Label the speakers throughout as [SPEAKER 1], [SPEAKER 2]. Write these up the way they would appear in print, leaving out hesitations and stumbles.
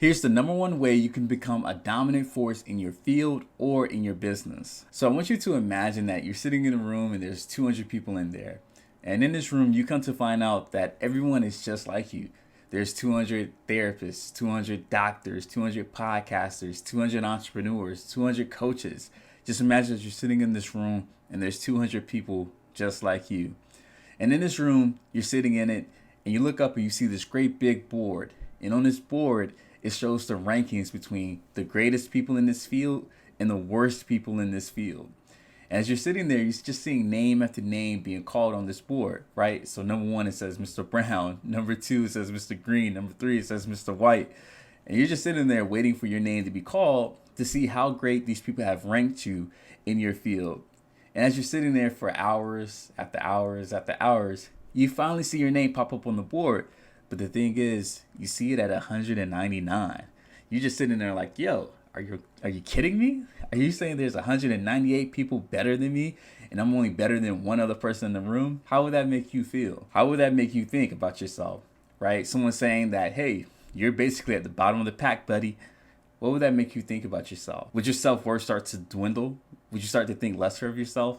[SPEAKER 1] Here's the number one way you can become a dominant force in your field or in your business. So I want you to imagine that you're sitting in a room and there's 200 people in there. And in this room, you come to find out that everyone is just like you. There's 200 therapists, 200 doctors, 200 podcasters, 200 entrepreneurs, 200 coaches. Just imagine that you're sitting in this room and there's 200 people just like you. And in this room, you're sitting in it and you look up and you see this great big board. And on this board, it shows the rankings between the greatest people in this field and the worst people in this field. And as you're sitting there, you're just seeing name after name being called on this board, right? So number one, it says Mr. Brown. Number two, it says Mr. Green. Number three, it says Mr. White. And you're just sitting there waiting for your name to be called to see how great these people have ranked you in your field. And as you're sitting there for hours after hours after hours, you finally see your name pop up on the board. But the thing is, you see it at 199. You're just sitting there like, yo, are you kidding me? Are you saying there's 198 people better than me and I'm only better than one other person in the room? How would that make you feel? How would that make you think about yourself, right? Someone saying that, hey, you're basically at the bottom of the pack, buddy. What would that make you think about yourself? Would your self-worth start to dwindle? Would you start to think lesser of yourself?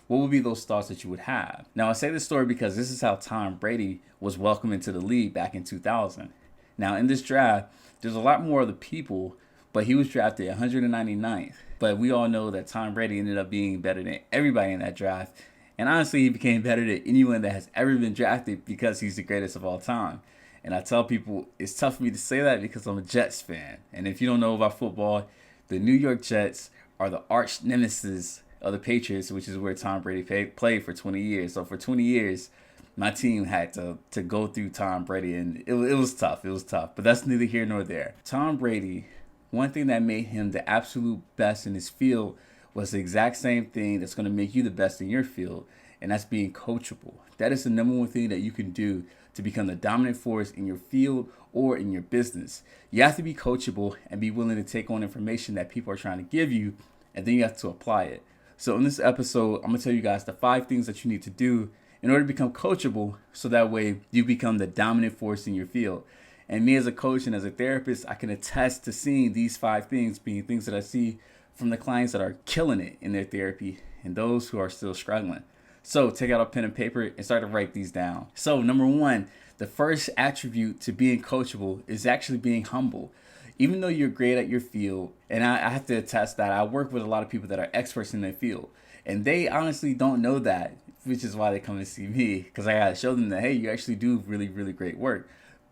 [SPEAKER 1] What would be those thoughts that you would have? Now, I say this story because this is how Tom Brady was welcomed into the league back in 2000. Now, in this draft, there's a lot more other people, but he was drafted 199th. But we all know that Tom Brady ended up being better than everybody in that draft. And honestly, he became better than anyone that has ever been drafted because he's the greatest of all time. And I tell people it's tough for me to say that because I'm a Jets fan. And if you don't know about football, the New York Jets are the arch nemesis of the Patriots, which is where Tom Brady played for 20 years. So for 20 years, my team had to go through Tom Brady, and it was tough. It was tough, but that's neither here nor there. Tom Brady, one thing that made him the absolute best in his field was the exact same thing that's going to make you the best in your field, and that's being coachable. That is the number one thing that you can do to become the dominant force in your field or in your business. You have to be coachable and be willing to take on information that people are trying to give you, and then you have to apply it. So in this episode, I'm going to tell you guys the 5 things that you need to do in order to become coachable so that way you become the dominant force in your field. And me as a coach and as a therapist, I can attest to seeing these 5 things being things that I see from the clients that are killing it in their therapy and those who are still struggling. So take out a pen and paper and start to write these down. So number 1, the first attribute to being coachable is actually being humble. Even though you're great at your field, and I have to attest that I work with a lot of people that are experts in their field, and they honestly don't know that, which is why they come and see me, because I gotta show them that, hey, you actually do really, really great work.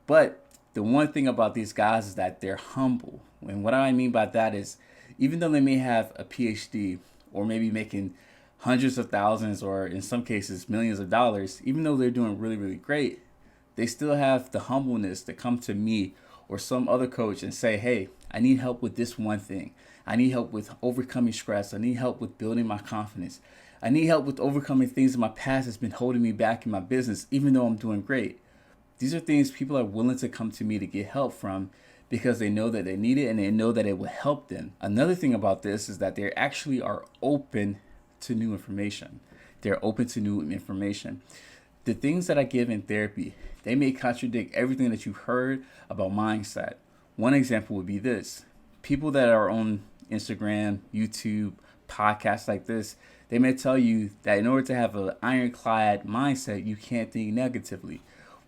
[SPEAKER 1] But the one thing about these guys is that they're humble. And what I mean by that is, even though they may have a PhD or maybe making hundreds of thousands or in some cases millions of dollars, even though they're doing really, really great, they still have the humbleness to come to me or some other coach and say, hey, I need help with this one thing. I need help with overcoming stress. I need help with building my confidence. I need help with overcoming things in my past that's been holding me back in my business, even though I'm doing great. These are things people are willing to come to me to get help from because they know that they need it and they know that it will help them. Another thing about this is that they actually are open to new information. They're open to new information. The things that I give in therapy, they may contradict everything that you've heard about mindset. One example would be this. People that are on Instagram, YouTube, podcasts like this, they may tell you that in order to have an ironclad mindset, you can't think negatively.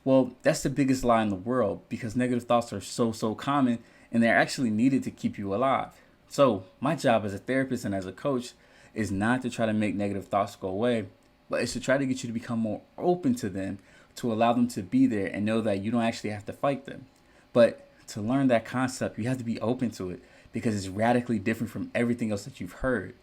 [SPEAKER 1] Well, that's the biggest lie in the world because negative thoughts are so common and they're actually needed to keep you alive. So my job as a therapist and as a coach is not to try to make negative thoughts go away, but it's to try to get you to become more open to them, to allow them to be there and know that you don't actually have to fight them. But to learn that concept, you have to be open to it because it's radically different from everything else that you've heard.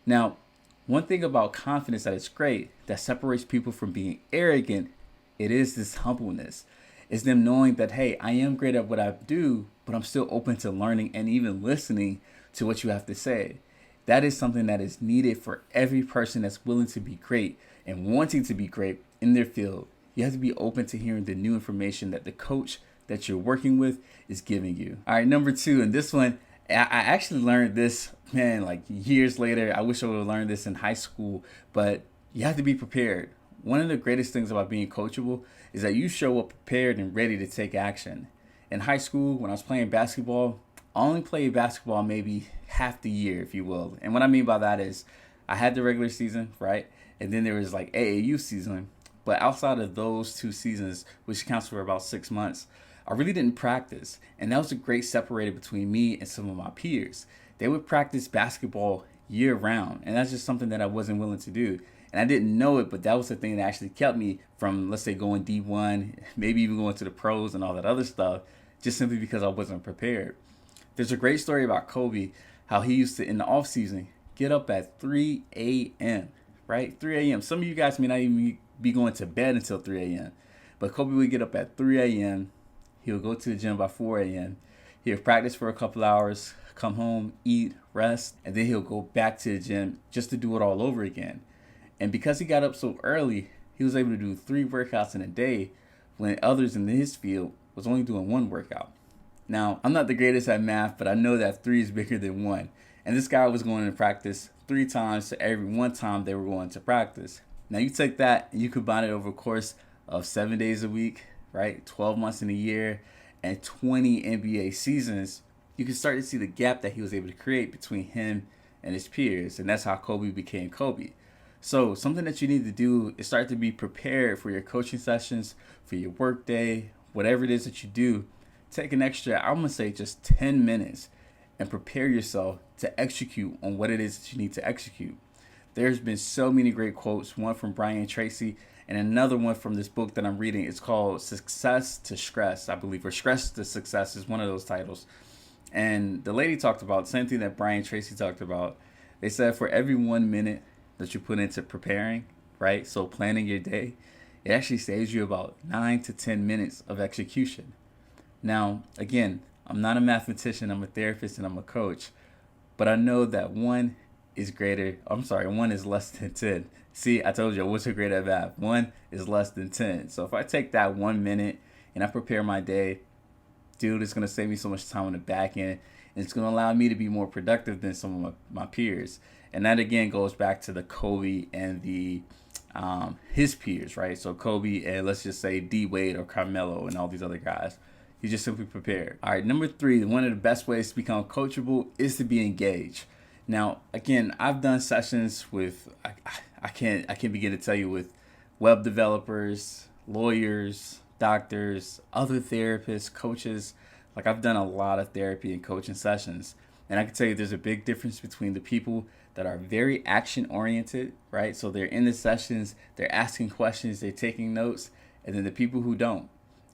[SPEAKER 1] Now, one thing about confidence that is great, that separates people from being arrogant, it is this humbleness. It's them knowing that, hey, I am great at what I do, but I'm still open to learning and even listening to what you have to say. That is something that is needed for every person that's willing to be great and wanting to be great in their field. You have to be open to hearing the new information that the coach that you're working with is giving you. All right, number 2, and this one, I actually learned this, man, like years later. I wish I would have learned this in high school, but you have to be prepared. One of the greatest things about being coachable is that you show up prepared and ready to take action. In high school, when I was playing basketball, I only played basketball maybe half the year, if you will. And what I mean by that is I had the regular season, right? And then there was like AAU season. But outside of those 2 seasons, which counts for about 6 months, I really didn't practice. And that was a great separator between me and some of my peers. They would practice basketball year round. And that's just something that I wasn't willing to do. And I didn't know it, but that was the thing that actually kept me from, let's say, going D1, maybe even going to the pros and all that other stuff, just simply because I wasn't prepared. There's a great story about Kobe, how he used to, in the off season, get up at 3 a.m., right? 3 a.m. Some of you guys may not even be going to bed until 3 a.m. But Kobe would get up at 3 a.m. He would go to the gym by 4 a.m. He would practice for a couple hours, come home, eat, rest, and then he'll go back to the gym just to do it all over again. And because he got up so early, he was able to do 3 workouts in a day when others in his field was only doing 1 workout. Now, I'm not the greatest at math, but I know that 3 is bigger than 1. And this guy was going to practice 3 times to every 1 time they were going to practice. Now, you take that and you combine it over a course of 7 days a week, right? 12 months in a year and 20 NBA seasons. You can start to see the gap that he was able to create between him and his peers. And that's how Kobe became Kobe. So something that you need to do is start to be prepared for your coaching sessions, for your work day, whatever it is that you do. Take an extra, I'm going to say just 10 minutes and prepare yourself to execute on what it is that you need to execute. There's been so many great quotes, one from Brian Tracy and another one from this book that I'm reading. It's called Success to Stress, I believe, or Stress to Success is one of those titles. And the lady talked about the same thing that Brian Tracy talked about. They said for every 1 minute that you put into preparing, right? So planning your day, it actually saves you about 9 to 10 minutes of execution. Now, again, I'm not a mathematician, I'm a therapist and I'm a coach, but I know that 1 is less than 10. See, I told you I wasn't great at math. 1 is less than 10. So if I take that 1 minute and I prepare my day, dude, it's going to save me so much time on the back end. And it's going to allow me to be more productive than some of my peers. And that, again, goes back to the Kobe and the his peers, right? So Kobe and let's just say D Wade or Carmelo and all these other guys. He just simply prepared. All right, number 3, one of the best ways to become coachable is to be engaged. Now, again, I've done sessions with, I can't begin to tell you, with web developers, lawyers, doctors, other therapists, coaches. Like, I've done a lot of therapy and coaching sessions. And I can tell you there's a big difference between the people that are very action oriented, right? So they're in the sessions, they're asking questions, they're taking notes, and then the people who don't.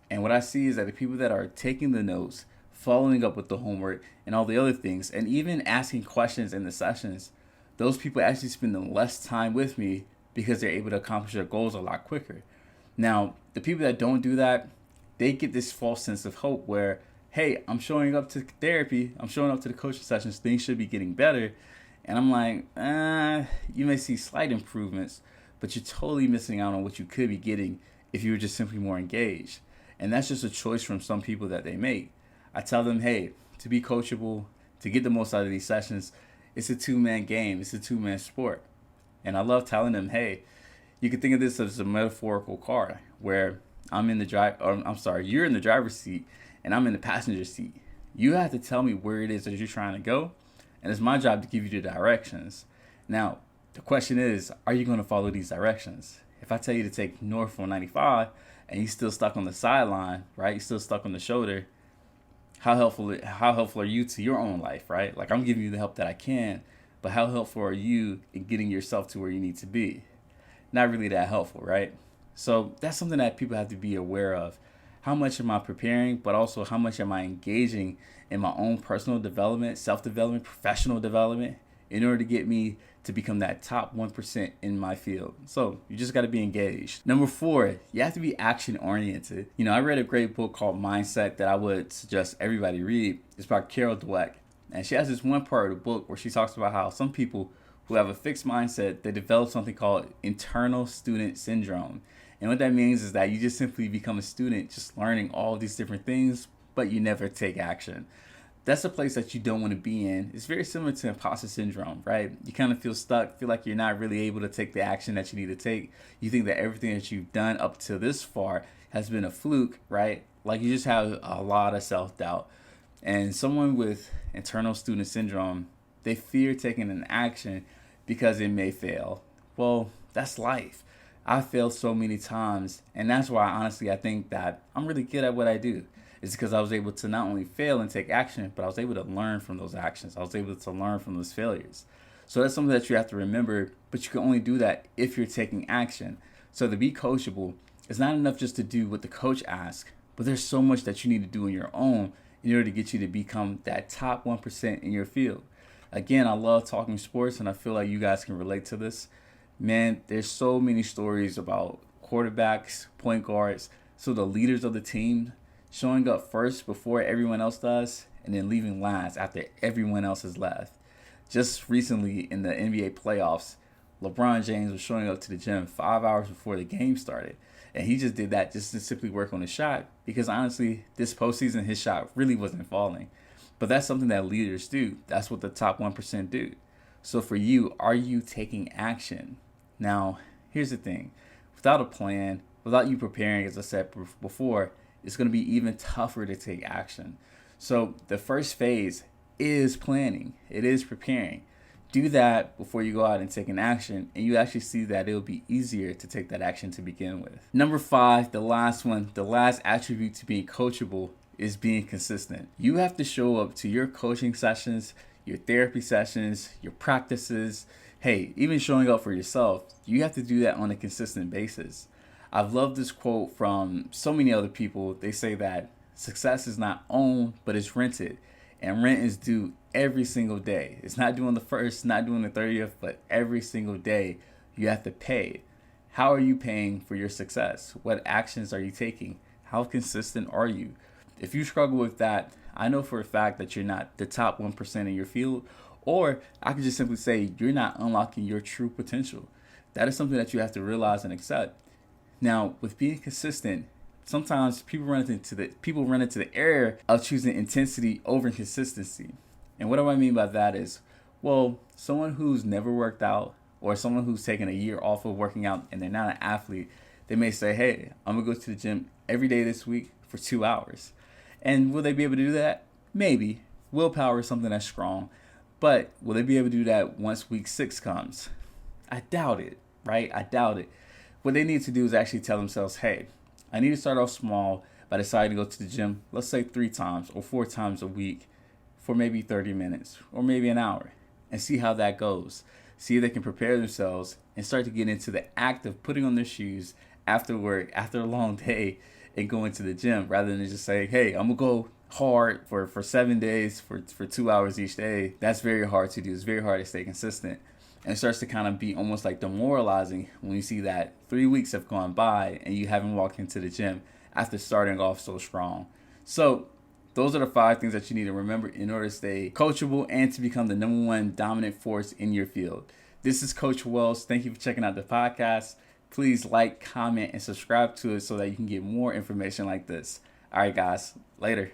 [SPEAKER 1] And what I see is that the people that are taking the notes, following up with the homework and all the other things, and even asking questions in the sessions, those people actually spend the less time with me because they're able to accomplish their goals a lot quicker. Now, the people that don't do that, they get this false sense of hope where, hey, I'm showing up to therapy, I'm showing up to the coaching sessions, things should be getting better. And I'm like, you may see slight improvements, but you're totally missing out on what you could be getting if you were just simply more engaged. And that's just a choice from some people that they make. I tell them, hey, to be coachable, to get the most out of these sessions, it's a 2-man game. It's a 2-man sport. And I love telling them, hey, you can think of this as a metaphorical car where you're in the driver's seat and I'm in the passenger seat. You have to tell me where it is that you're trying to go, and it's my job to give you the directions. Now, the question is, are you going to follow these directions? If I tell you to take north on 95 and you're still stuck on the sideline, right? You're still stuck on the shoulder. How helpful are you to your own life, right? Like, I'm giving you the help that I can, but how helpful are you in getting yourself to where you need to be? Not really that helpful, right? So that's something that people have to be aware of. How much am I preparing, but also how much am I engaging in my own personal development, self-development, professional development in order to get me to become that top 1% in my field. So you just got to be engaged. Number 4, you have to be action oriented. I read a great book called Mindset that I would suggest everybody read. It's by Carol Dweck. And she has this one part of the book where she talks about how some people who have a fixed mindset, they develop something called internal student syndrome. And what that means is that you just simply become a student just learning all these different things, but you never take action. That's a place that you don't want to be in. It's very similar to imposter syndrome, right? You kind of feel stuck, feel like you're not really able to take the action that you need to take. You think that everything that you've done up to this far has been a fluke, right? Like you just have a lot of self-doubt. And someone with internal student syndrome, they fear taking an action because it may fail. Well, that's life. I failed so many times, and that's why honestly I think that I'm really good at what I do. It's because I was able to not only fail and take action, but I was able to learn from those actions. I was able to learn from those failures. So that's something that you have to remember, but you can only do that if you're taking action. So to be coachable, it's not enough just to do what the coach asks, but there's so much that you need to do on your own in order to get you to become that top 1% in your field. Again, I love talking sports, and I feel like you guys can relate to this. Man, there's so many stories about quarterbacks, point guards, so the leaders of the team showing up first before everyone else does, and then leaving last after everyone else has left. Just recently in the NBA playoffs, LeBron James was showing up to the gym 5 hours before the game started. And he just did that just to simply work on his shot, because honestly, this postseason, his shot really wasn't falling. But that's something that leaders do. That's what the top 1% do. So for you, are you taking action? Now, here's the thing. Without a plan, without you preparing, as I said before, it's going to be even tougher to take action. So the first phase is planning. It is preparing. Do that before you go out and take an action, and you actually see that it'll be easier to take that action to begin with. Number 5, the last one, the last attribute to being coachable is being consistent. You have to show up to your coaching sessions, your therapy sessions, your practices, hey, even showing up for yourself. You have to do that on a consistent basis. I've loved this quote from so many other people. They say that success is not owned, but it's rented. And rent is due every single day. It's not due on the 1st, not due on the 30th, but every single day you have to pay. How are you paying for your success? What actions are you taking? How consistent are you? If you struggle with that, I know for a fact that you're not the top 1% in your field, or I could just simply say you're not unlocking your true potential. That is something that you have to realize and accept. Now, with being consistent, sometimes people run into the error of choosing intensity over consistency. And what do I mean by that is, well, someone who's never worked out, or someone who's taken a year off of working out and they're not an athlete, they may say, hey, I'm gonna go to the gym every day this week for 2 hours. And will they be able to do that? Maybe. Willpower is something that's strong. But will they be able to do that once week 6 comes? I doubt it, right? I doubt it. What they need to do is actually tell themselves, hey, I need to start off small by deciding to go to the gym, let's say 3 times or 4 times a week for maybe 30 minutes or maybe an hour, and see how that goes. See if they can prepare themselves and start to get into the act of putting on their shoes after work, after a long day, and going to the gym, rather than just saying, hey, I'm going to go hard for 7 days for 2 hours each day. That's very hard to do. It's very hard to stay consistent. And it starts to kind of be almost like demoralizing when you see that 3 weeks have gone by and you haven't walked into the gym after starting off so strong. So those are the 5 things that you need to remember in order to stay coachable and to become the number 1 dominant force in your field. This is Coach Wells. Thank you for checking out the podcast. Please like, comment, and subscribe to it so that you can get more information like this. All right, guys. Later.